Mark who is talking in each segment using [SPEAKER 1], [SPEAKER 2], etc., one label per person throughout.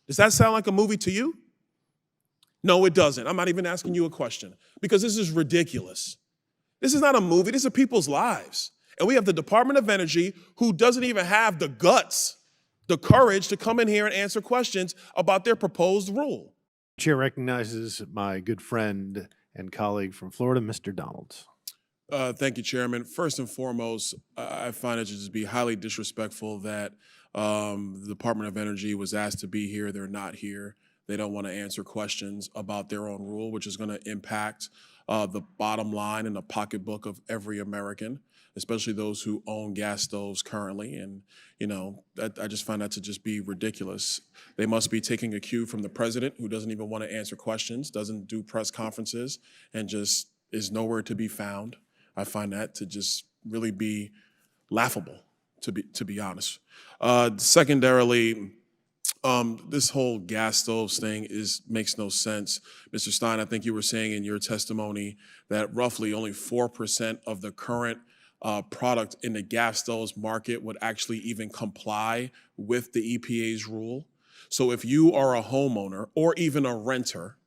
[SPEAKER 1] Does that sound like a movie to you? No, it doesn't. I'm not even asking you a question because this is ridiculous. This is not a movie. These are people's lives. And we have the Department of Energy who doesn't even have the guts, the courage to come in here and answer questions about their proposed rule.
[SPEAKER 2] Chair recognizes my good friend and colleague from Florida, Mr. Donalds.
[SPEAKER 1] Thank you, Chairman. First and foremost, I find it to just be highly disrespectful that the Department of Energy was asked to be here. They're not here. They don't want to answer questions about their own rule, which is going to impact the bottom line and the pocketbook of every American, especially those who own gas stoves currently. And, I just find that to just be ridiculous. They must be taking a cue from the president, who doesn't even want to answer questions, doesn't do press conferences, and just is nowhere to be found. I find that to just really be laughable, to be honest. Secondarily, this whole gas stoves thing makes no sense. Mr. Stein, I think you were saying in your testimony that roughly only 4% of the current product in the gas stoves market would actually even comply with the EPA's rule. So if you are a homeowner or even a renter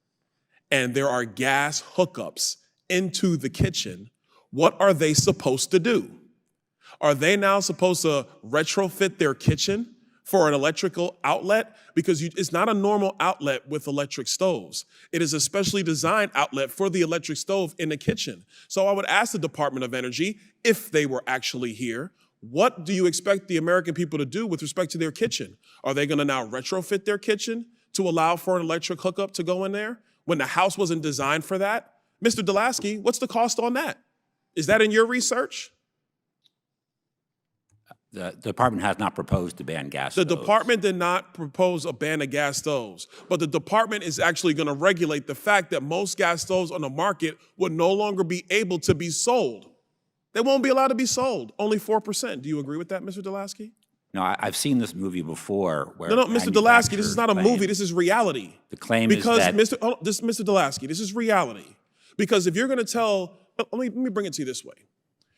[SPEAKER 1] and there are gas hookups into the kitchen, what are they supposed to do? Are they now supposed to retrofit their kitchen for an electrical outlet? Because it's not a normal outlet with electric stoves. It is a specially designed outlet for the electric stove in the kitchen. So I would ask the Department of Energy, if they were actually here, what do you expect the American people to do with respect to their kitchen? Are they gonna now retrofit their kitchen to allow for an electric hookup to go in there when the house wasn't designed for that? Mr. Delaski, what's the cost on that? Is that in your research?
[SPEAKER 3] The department has not proposed to ban gas stoves.
[SPEAKER 1] The department did not propose a ban of gas stoves, but the department is actually going to regulate the fact that most gas stoves on the market would no longer be able to be sold. They won't be allowed to be sold, only 4%. Do you agree with that, Mr. Delaski?
[SPEAKER 3] No, I've seen this movie before. Where
[SPEAKER 1] No, Mr. Delaski, this is not a movie, this is reality.
[SPEAKER 3] The claim is that—
[SPEAKER 1] Mr. Delaski, this is reality. Because if you're going to tell, let me bring it to you this way.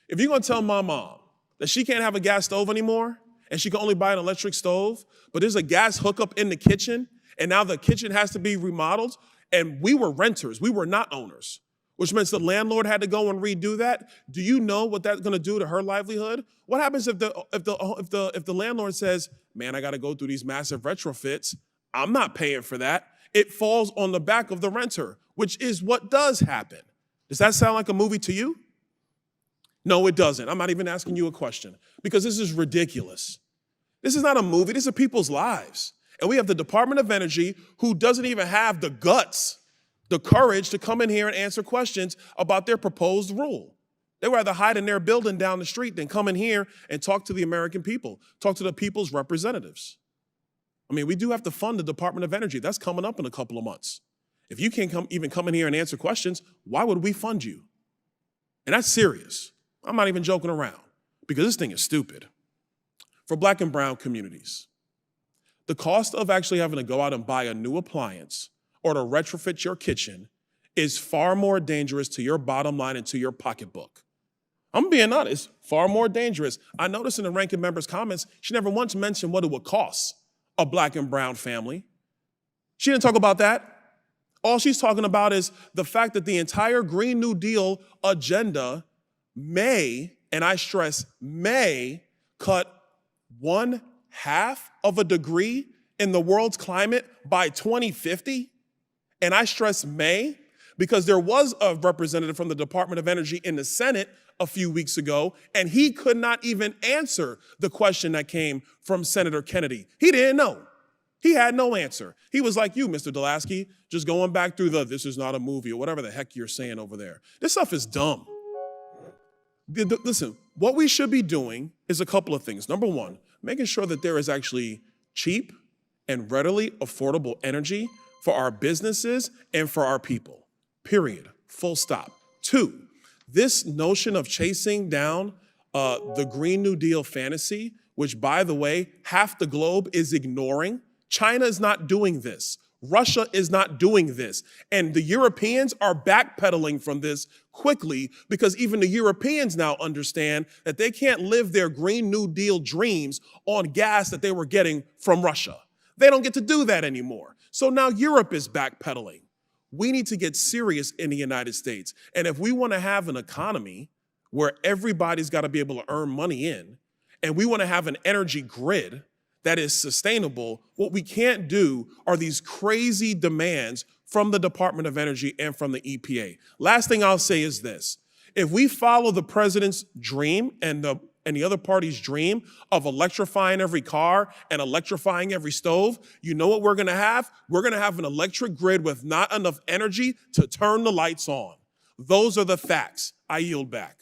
[SPEAKER 1] If you're going to tell my mom that she can't have a gas stove anymore and she can only buy an electric stove, but there's a gas hookup in the kitchen and now the kitchen has to be remodeled, and we were renters, we were not owners, which means the landlord had to go and redo that. Do you know what that's going to do to her livelihood? What happens if the landlord says, man, I got to go through these massive retrofits, I'm not paying for that? It falls on the back of the renter, which is what does happen. Does that sound like a movie to you? No, it doesn't. I'm not even asking you a question because this is ridiculous. This is not a movie. These are people's lives. And we have the Department of Energy who doesn't even have the guts, the courage to come in here and answer questions about their proposed rule. They'd rather hide in their building down the street than come in here and talk to the American people, talk to the people's representatives. I mean, we do have to fund the Department of Energy. That's coming up in a couple of months. If you can't even come in here and answer questions, why would we fund you? And that's serious. I'm not even joking around because this thing is stupid. For Black and brown communities, the cost of actually having to go out and buy a new appliance or to retrofit your kitchen is far more dangerous to your bottom line and to your pocketbook. I'm being honest, far more dangerous. I noticed in the ranking member's comments, she never once mentioned what it would cost a Black and brown family. She didn't talk about that. All she's talking about is the fact that the entire Green New Deal agenda may, and I stress may, cut 1/2 of a degree in the world's climate by 2050. And I stress may, because there was a representative from the Department of Energy in the Senate a few weeks ago, and he could not even answer the question that came from Senator Kennedy. He didn't know. He had no answer. He was like you, Mr. Delaski, just going back through this is not a movie or whatever the heck you're saying over there. This stuff is dumb. Listen, what we should be doing is a couple of things. Number one, making sure that there is actually cheap and readily affordable energy for our businesses and for our people, period, full stop. Two, this notion of chasing down the Green New Deal fantasy, which, by the way, half the globe is ignoring. China is not doing this. Russia is not doing this. And the Europeans are backpedaling from this quickly because even the Europeans now understand that they can't live their Green New Deal dreams on gas that they were getting from Russia. They don't get to do that anymore. So now Europe is backpedaling. We need to get serious in the United States. And if we want to have an economy where everybody's got to be able to earn money in, and we want to have an energy grid that is sustainable, what we can't do are these crazy demands from the Department of Energy and from the EPA. Last thing I'll say is this. If we follow the president's dream and the other party's dream of electrifying every car and electrifying every stove, you know what we're gonna have? We're gonna have an electric grid with not enough energy to turn the lights on. Those are the facts. I yield back.